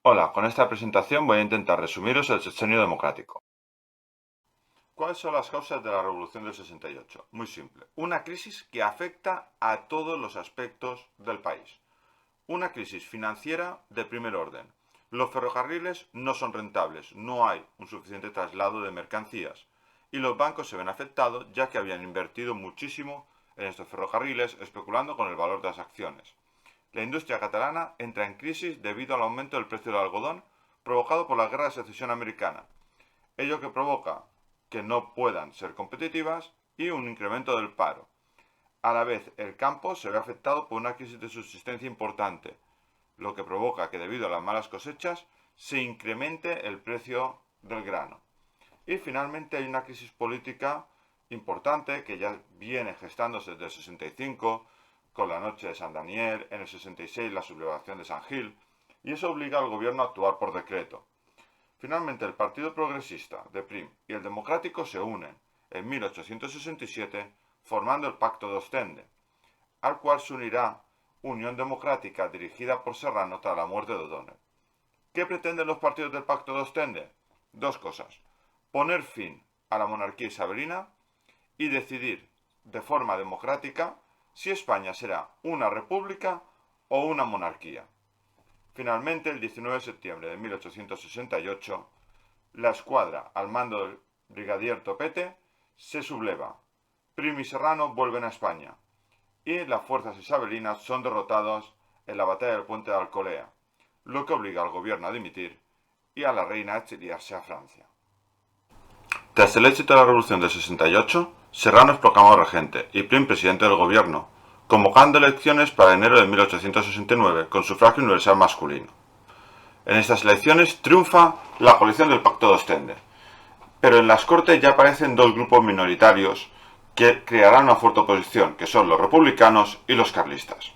Hola, con esta presentación voy a intentar resumiros el sexenio democrático. ¿Cuáles son las causas de la Revolución del 68? Muy simple. Una crisis que afecta a todos los aspectos del país. Una crisis financiera de primer orden. Los ferrocarriles no son rentables, no hay un suficiente traslado de mercancías. Y los bancos se ven afectados ya que habían invertido muchísimo en estos ferrocarriles especulando con el valor de las acciones. La industria catalana entra en crisis debido al aumento del precio del algodón provocado por la Guerra de Secesión Americana, ello que provoca que no puedan ser competitivas y un incremento del paro. A la vez, el campo se ve afectado por una crisis de subsistencia importante, lo que provoca que debido a las malas cosechas se incremente el precio del grano. Y finalmente hay una crisis política importante que ya viene gestándose desde el 65, con la noche de San Daniel, en el 66 la sublevación de San Gil, y eso obliga al gobierno a actuar por decreto. Finalmente el Partido Progresista de Prim y el Democrático se unen en 1867 formando el Pacto de Ostende, al cual se unirá Unión Democrática dirigida por Serrano tras la muerte de O'Donnell. ¿Qué pretenden los partidos del Pacto de Ostende? Dos cosas: poner fin a la monarquía isabelina y decidir de forma democrática si España será una república o una monarquía. Finalmente, el 19 de septiembre de 1868, la escuadra al mando del brigadier Topete se subleva. Prim y Serrano vuelven a España y las fuerzas isabelinas son derrotadas en la batalla del puente de Alcolea, lo que obliga al gobierno a dimitir y a la reina a exiliarse a Francia. Tras el éxito de la Revolución del 68, Serrano es proclamado regente y Prim presidente del gobierno, convocando elecciones para enero de 1869 con sufragio universal masculino. En estas elecciones triunfa la coalición del Pacto de Ostende, pero en las Cortes ya aparecen dos grupos minoritarios que crearán una fuerte oposición, que son los republicanos y los carlistas.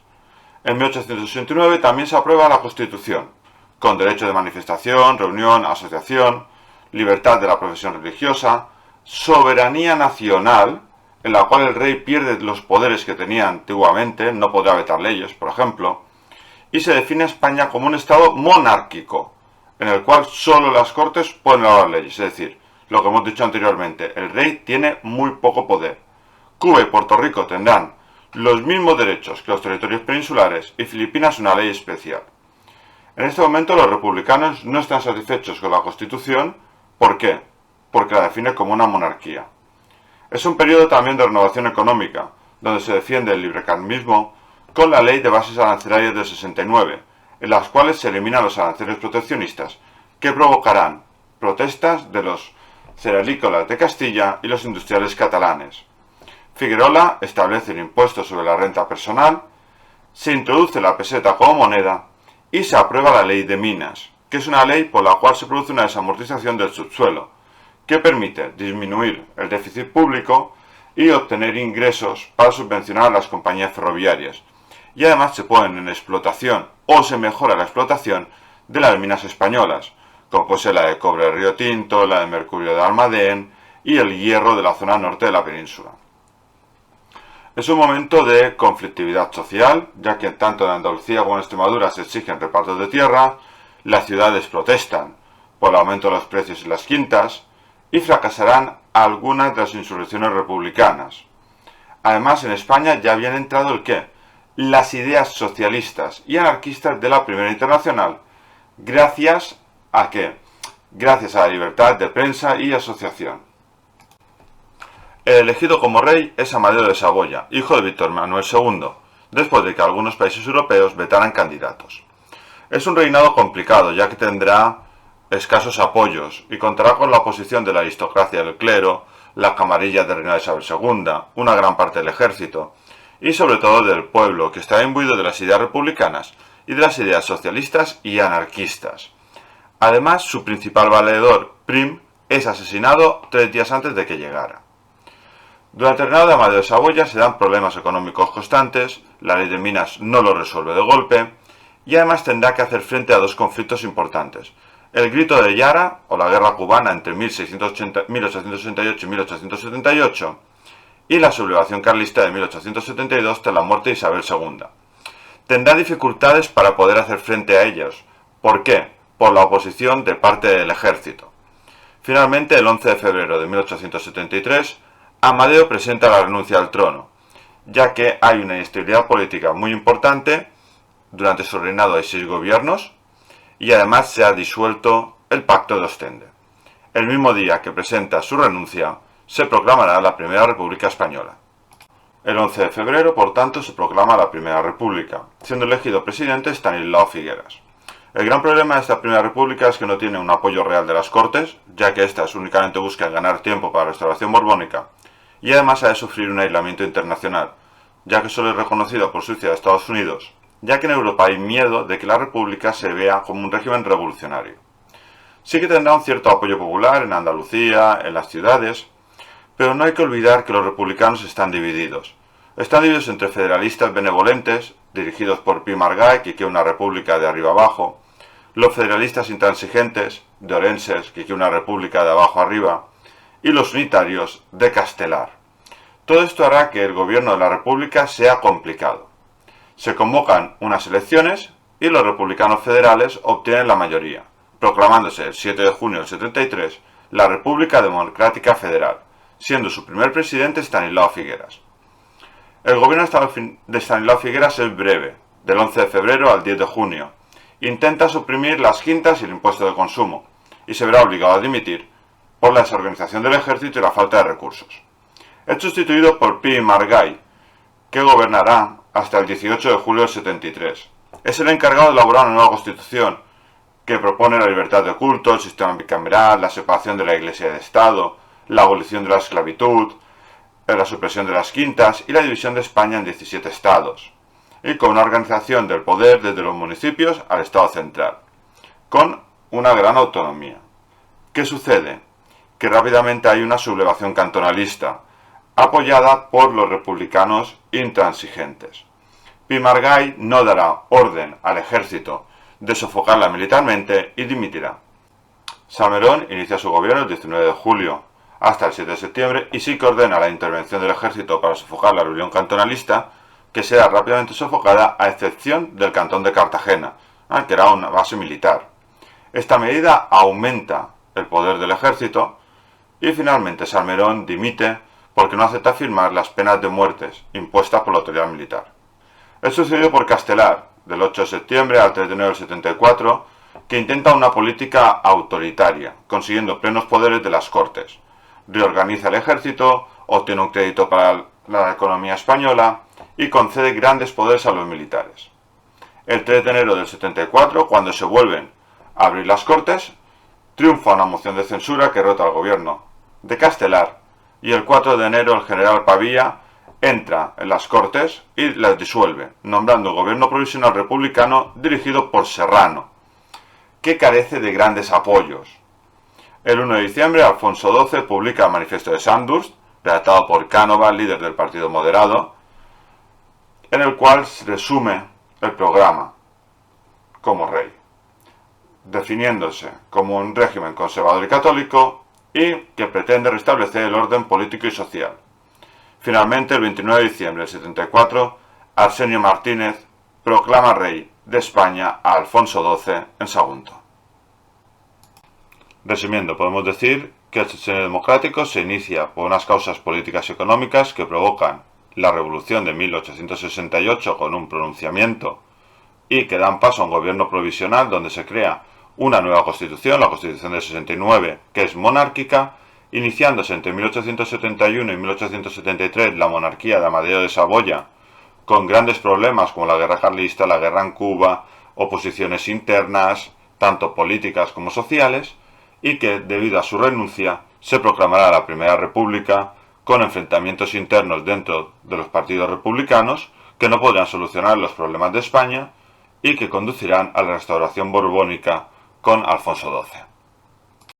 En 1869 también se aprueba la Constitución, con derecho de manifestación, reunión, asociación, libertad de la profesión religiosa, soberanía nacional, en la cual el rey pierde los poderes que tenía antiguamente, no podrá vetar leyes, por ejemplo, y se define a España como un estado monárquico, en el cual solo las Cortes pueden elaborar leyes, es decir, lo que hemos dicho anteriormente, el rey tiene muy poco poder. Cuba y Puerto Rico tendrán los mismos derechos que los territorios peninsulares y Filipinas una ley especial. En este momento los republicanos no están satisfechos con la Constitución. ¿Por qué? Porque la define como una monarquía. Es un periodo también de renovación económica, donde se defiende el librecambismo con la ley de bases arancelarias del 69, en las cuales se eliminan los aranceles proteccionistas, que provocarán protestas de los cerealícolas de Castilla y los industriales catalanes. Figuerola establece el impuesto sobre la renta personal, se introduce la peseta como moneda y se aprueba la ley de minas, que es una ley por la cual se produce una desamortización del subsuelo, que permite disminuir el déficit público y obtener ingresos para subvencionar a las compañías ferroviarias. Y además se ponen en explotación o se mejora la explotación de las minas españolas, como puede ser la de cobre de Río Tinto, la de mercurio de Almadén y el hierro de la zona norte de la península. Es un momento de conflictividad social, ya que tanto en Andalucía como en Extremadura se exigen repartos de tierra, las ciudades protestan por el aumento de los precios en las quintas y fracasarán algunas de las insurrecciones republicanas. Además, en España ya habían entrado el qué, las ideas socialistas y anarquistas de la Primera Internacional, gracias a qué, gracias a la libertad de prensa y asociación. El elegido como rey es Amadeo de Saboya, hijo de Víctor Manuel II, después de que algunos países europeos vetaran candidatos. Es un reinado complicado, ya que tendrá escasos apoyos y contará con la oposición de la aristocracia del clero, la camarilla de reina Isabel II, una gran parte del ejército y sobre todo del pueblo, que está imbuido de las ideas republicanas y de las ideas socialistas y anarquistas. Además, su principal valedor, Prim, es asesinado 3 días antes de que llegara. Durante el reinado de Amadeo de Saboya se dan problemas económicos constantes, la ley de minas no lo resuelve de golpe, y además tendrá que hacer frente a dos conflictos importantes: el grito de Yara, o la guerra cubana entre 1868 y 1878, y la sublevación carlista de 1872 tras la muerte de Isabel II. Tendrá dificultades para poder hacer frente a ellos. ¿Por qué? por la oposición de parte del ejército. Finalmente, el 11 de febrero de 1873, Amadeo presenta la renuncia al trono, ya que hay una inestabilidad política muy importante. Durante su reinado hay 6 gobiernos y además se ha disuelto el Pacto de Ostende. El mismo día que presenta su renuncia, se proclamará la Primera República Española. El 11 de febrero, por tanto, se proclama la Primera República, siendo elegido presidente Estanislao Figueras. El gran problema de esta Primera República es que no tiene un apoyo real de las Cortes, ya que éstas únicamente buscan ganar tiempo para la restauración borbónica, y además ha de sufrir un aislamiento internacional, ya que solo es reconocido por Suiza de Estados Unidos, ya que en Europa hay miedo de que la República se vea como un régimen revolucionario. Sí que tendrá un cierto apoyo popular en Andalucía, en las ciudades, pero no hay que olvidar que los republicanos están divididos. Están divididos entre federalistas benevolentes, dirigidos por Pi Margall, que quiere una república de arriba abajo, los federalistas intransigentes, de Orenses, que quiere una república de abajo arriba, y los unitarios de Castelar. Todo esto hará que el gobierno de la república sea complicado. Se convocan unas elecciones y los republicanos federales obtienen la mayoría, proclamándose el 7 de junio del 73 la República Democrática Federal, siendo su primer presidente Estanislao Figueras. El gobierno de Estanislao Figueras es breve, del 11 de febrero al 10 de junio. Intenta suprimir las quintas y el impuesto de consumo, y se verá obligado a dimitir por la desorganización del ejército y la falta de recursos. Es sustituido por Pi Margall, que gobernará hasta el 18 de julio del 73. Es el encargado de elaborar una nueva constitución, que propone la libertad de culto, el sistema bicameral, la separación de la Iglesia y del Estado, la abolición de la esclavitud, la supresión de las quintas y la división de España en 17 estados, y con una organización del poder desde los municipios al Estado central, con una gran autonomía. ¿Qué sucede? Que rápidamente hay una sublevación cantonalista, apoyada por los republicanos intransigentes. Pi Margall no dará orden al ejército de sofocarla militarmente y dimitirá. Salmerón inicia su gobierno el 19 de julio hasta el 7 de septiembre y sí que ordena la intervención del ejército para sofocar la rebelión cantonalista, que será rápidamente sofocada a excepción del cantón de Cartagena, que era una base militar. Esta medida aumenta el poder del ejército y finalmente Salmerón dimite porque no acepta firmar las penas de muertes impuestas por la autoridad militar. Es sucedido por Castelar, del 8 de septiembre al 3 de enero del 74, que intenta una política autoritaria, consiguiendo plenos poderes de las Cortes. Reorganiza el ejército, obtiene un crédito para la economía española y concede grandes poderes a los militares. El 3 de enero del 74, cuando se vuelven a abrir las Cortes, triunfa una moción de censura que derrota al gobierno de Castelar y el 4 de enero el general Pavía entra en las Cortes y las disuelve, nombrando un gobierno provisional republicano dirigido por Serrano, que carece de grandes apoyos. El 1 de diciembre, Alfonso XII publica el Manifiesto de Sandhurst, redactado por Cánovas, líder del Partido Moderado, en el cual se resume el programa como rey, definiéndose como un régimen conservador y católico y que pretende restablecer el orden político y social. Finalmente, el 29 de diciembre del 74, Arsenio Martínez proclama rey de España a Alfonso XII en Sagunto. Resumiendo, podemos decir que el sexenio democrático se inicia por unas causas políticas y económicas que provocan la revolución de 1868 con un pronunciamiento y que dan paso a un gobierno provisional donde se crea una nueva constitución, la Constitución del 69, que es monárquica, iniciándose entre 1871 y 1873 la monarquía de Amadeo de Saboya, con grandes problemas como la guerra carlista, la guerra en Cuba, oposiciones internas, tanto políticas como sociales, y que, debido a su renuncia, se proclamará la Primera República, con enfrentamientos internos dentro de los partidos republicanos, que no podrán solucionar los problemas de España, y que conducirán a la restauración borbónica con Alfonso XII.